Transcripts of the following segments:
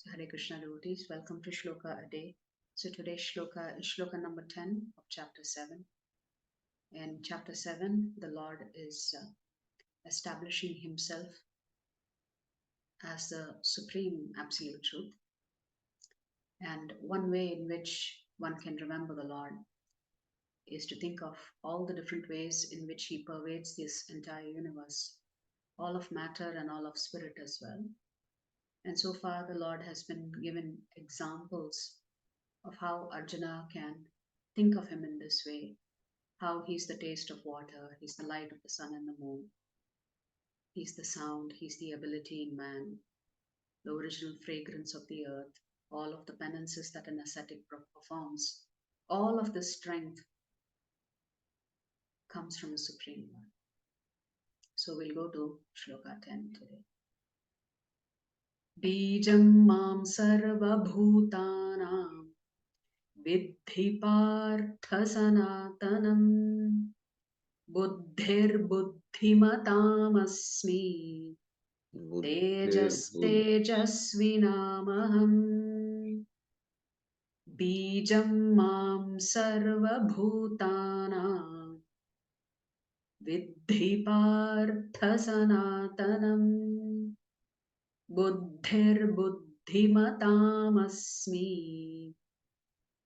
So Hare Krishna devotees, welcome to Shloka a day. So today's Shloka is Shloka number 10 of chapter 7. In chapter 7, the Lord is establishing himself as the supreme absolute truth. And one way in which one can remember the Lord is to think of all the different ways in which he pervades this entire universe, all of matter and all of spirit as well. And so far, the Lord has been given examples of how Arjuna can think of him in this way, how he's the taste of water, he's the light of the sun and the moon, he's the sound, he's the ability in man, the original fragrance of the earth, all of the penances that an ascetic performs. All of this strength comes from the Supreme Lord. So we'll go to Shloka 10 today. Bijam mam sarva bhutanam Viddhi partha sanatanam Buddhir buddhimatamasmi Tejas tejasvinamaham Bijam mam sarva bhutanam Viddhi partha sanatanam Buddhir buddhimatamasmi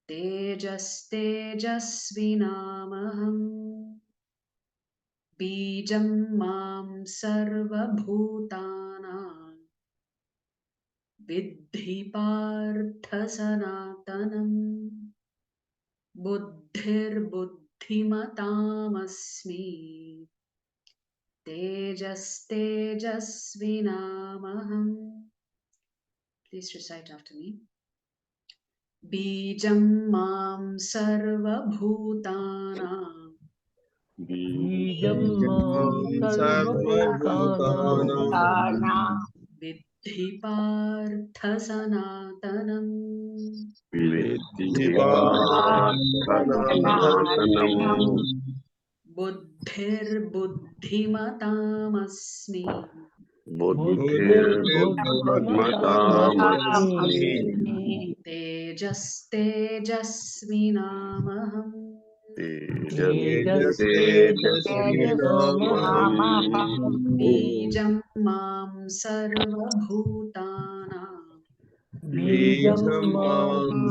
Tejas tejasvinamaham Bijam mam sarva bhutanam Viddhi partha sanatanam Buddhir buddhimatamasmi Tejas tejasvinamaham. Please recite after me. Bijam mam sarva bhutanam Bijam sarvabhutanam Viddhi partha sanatanam Viddhi partha Buddhir buddhimatamasmi Buddhir buddhimatamasmi Tejas tejasvinamaham Tejas tejasvinamaham Bijam mam sarva bhutanam Bijam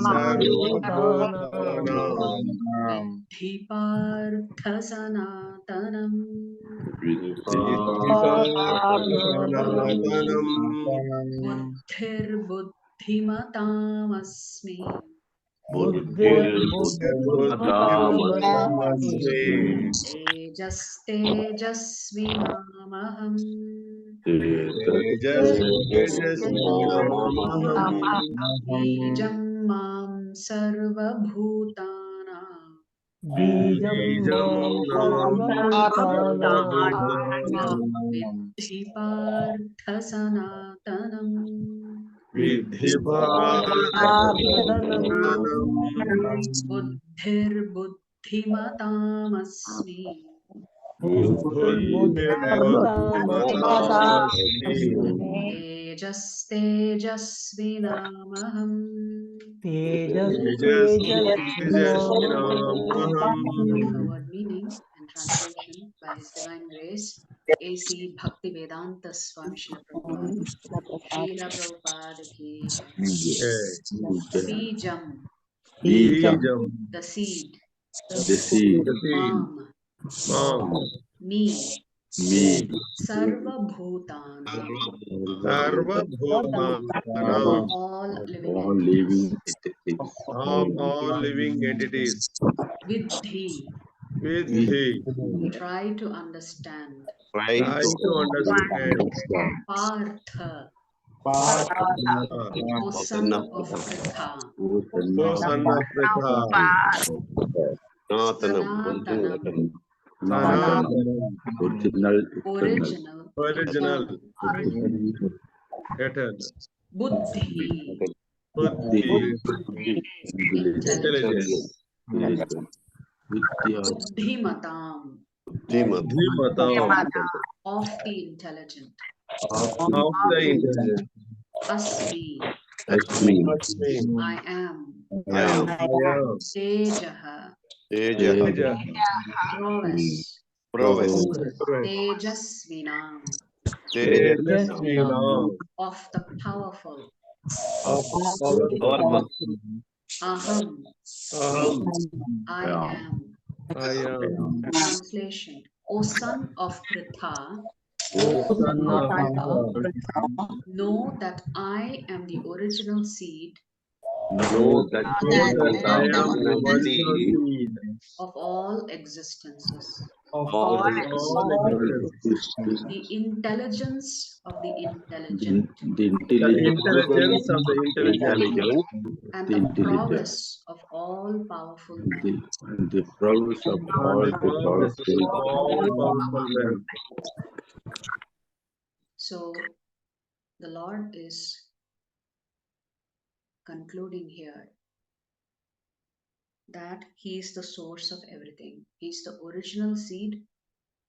sarvabhutanam Viddhi partha sanatanam Viddhi partha Buddhir buddhimatamasmi Buddhir buddhimatamasmi Tejas tejasvinamaham Tejas tejasvinamaham Bijam mam sarva bhutanam Bijam sarvabhutanam Viddhi partha sanatanam Viddhi partha Buddhir buddhimatamasmi Buddhir buddhimatamasmi Tejas tejasvinamaham Tejas tejasvinamaham The word meaning and translation by His Divine Grace A.C. Bhaktivedanta Swami Srila Prabhupada. Srila Prabhupada ki jai. Bijam, Bijam the seed. the seed Mam, me. Sarva Bhutanam, Sarvabhutanam all living entities. all living entities Vidhi, Vidhi try to understand. try to understand Partha, O son of Pritha. O son of Pritha Sanatanam, original eternal. eternal Buddhi, Buddhi intelligence. intelligence Buddhimatam, Buddhimatam of the intelligent. of the intelligence Asmi, Ashmi. I am. I am. Tejaha. Teja. Prowess. Prowess. Tejasvinam. Tejasvinam. Of the powerful. Powerful. Aham. Aham. I am. I am. Translation. O son of Pritha, O son of God. know that I am the original seed Know that I am the original seed of all existences. of all existence. The intelligence of the intelligent. The intelligence of the intelligent. And the prowess of all powerful men. And the prowess of all powerful men. So the Lord is concluding here that He is the source of everything. He is the original seed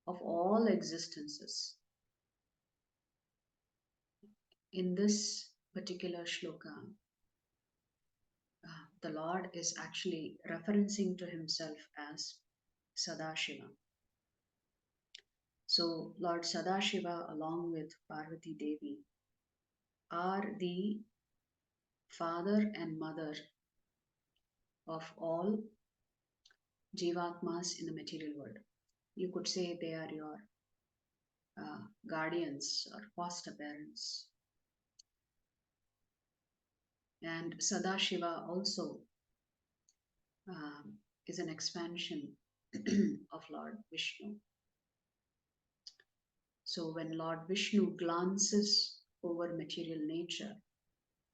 of all existences. In this particular shloka, the Lord is actually referencing to Himself as Sadashiva. So Lord Sadashiva, along with Parvati Devi, are the father and mother of all Jivatmas in the material world. You could say they are your guardians or foster parents. And Sadashiva also is an expansion of Lord Vishnu. So when Lord Vishnu glances over material nature,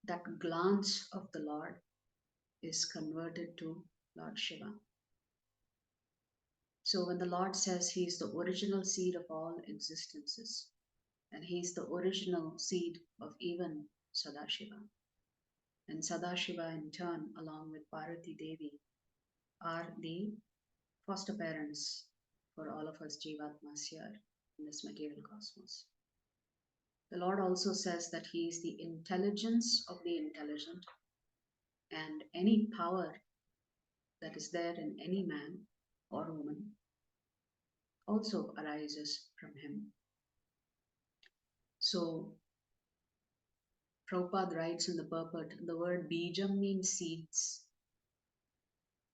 that glance of the Lord is converted to Lord Shiva. So when the Lord says He is the original seed of all existences, and He is the original seed of even Sadashiva, and Sadashiva in turn, along with Parvati Devi, are the foster parents for all of us Jivatmas here in this material cosmos. The Lord also says that He is the intelligence of the intelligent, and any power that is there in any man or woman also arises from Him. So, Prabhupada writes in the purport, the word Bijam means seeds,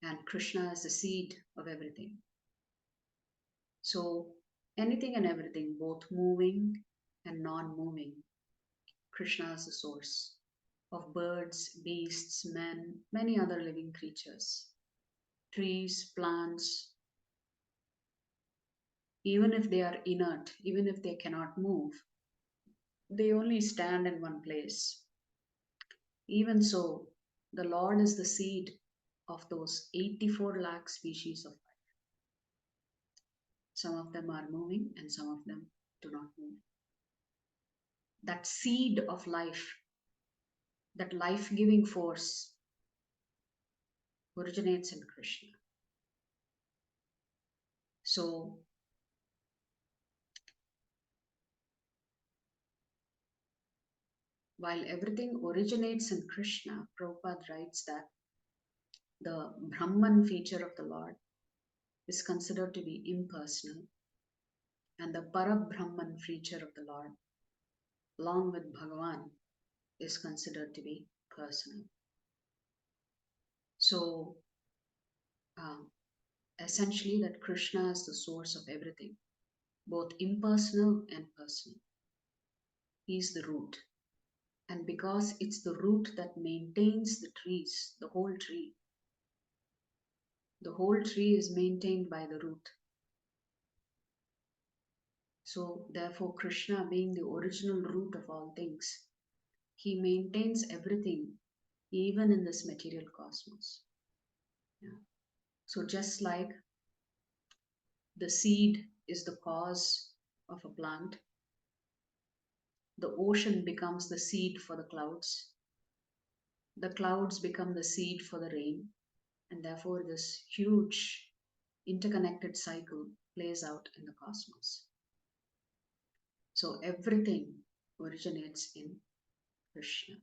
and Krishna is the seed of everything. So, anything and everything, both moving and non moving, Krishna is the source of birds, beasts, men, many other living creatures, trees, plants, even if they are inert, even if they cannot move, they only stand in one place. Even so, the Lord is the seed of those 84 lakh species of life. Some of them are moving and some of them do not move. That seed of life, that life giving force, originates in Krishna. So, while everything originates in Krishna, Prabhupada writes that the Brahman feature of the Lord is considered to be impersonal, and the Parabrahman feature of the Lord, along with Bhagavan, is considered to be personal. So, essentially, that Krishna is the source of everything, both impersonal and personal. He is the root. And because it's the root that maintains the trees, the whole tree is maintained by the root. So, therefore, Krishna, being the original root of all things, He maintains everything, even in this material cosmos. Yeah. So, just like the seed is the cause of a plant, the ocean becomes the seed for the clouds become the seed for the rain, and therefore, this huge interconnected cycle plays out in the cosmos. So, everything originates in Krishna.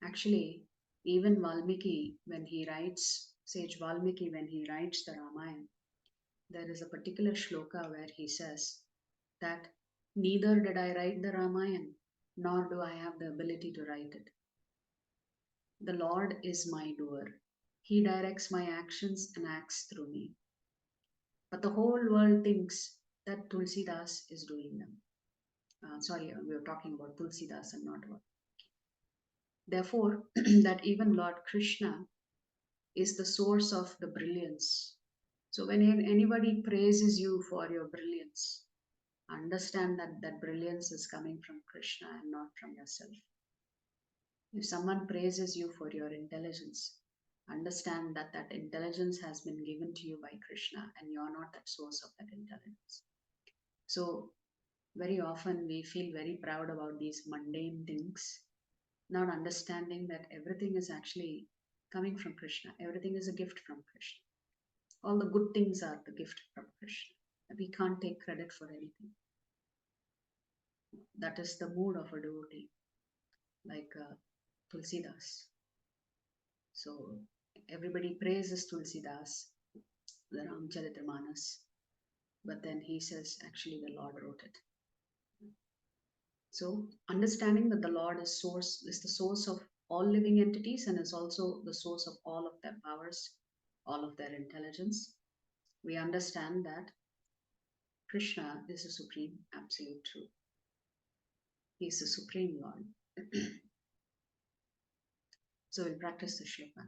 Actually, even Valmiki, when he writes, Sage Valmiki, when he writes the Ramayana, there is a particular shloka where he says that neither did I write the Ramayana, nor do I have the ability to write it. The Lord is my doer. He directs my actions and acts through me. But the whole world thinks that Tulsidas is doing them. Sorry, we were talking about Tulsidas and not about. Therefore, that even Lord Krishna is the source of the brilliance. So when anybody praises you for your brilliance, understand that that brilliance is coming from Krishna and not from yourself. If someone praises you for your intelligence, understand that that intelligence has been given to you by Krishna and you're not that source of that intelligence. So very often we feel very proud about these mundane things, not understanding that everything is actually coming from Krishna. Everything is a gift from Krishna. All the good things are the gift from Krishna. We can't take credit for anything. That is the mood of a devotee, like Tulsidas. So everybody praises Tulsidas, the Ramcharitamanas, but then he says actually the Lord wrote it. So understanding that the Lord is the source of all living entities and is also the source of all of their powers, all of their intelligence, we understand that Krishna is the supreme absolute truth. He is the supreme Lord. So we'll practice the shloka.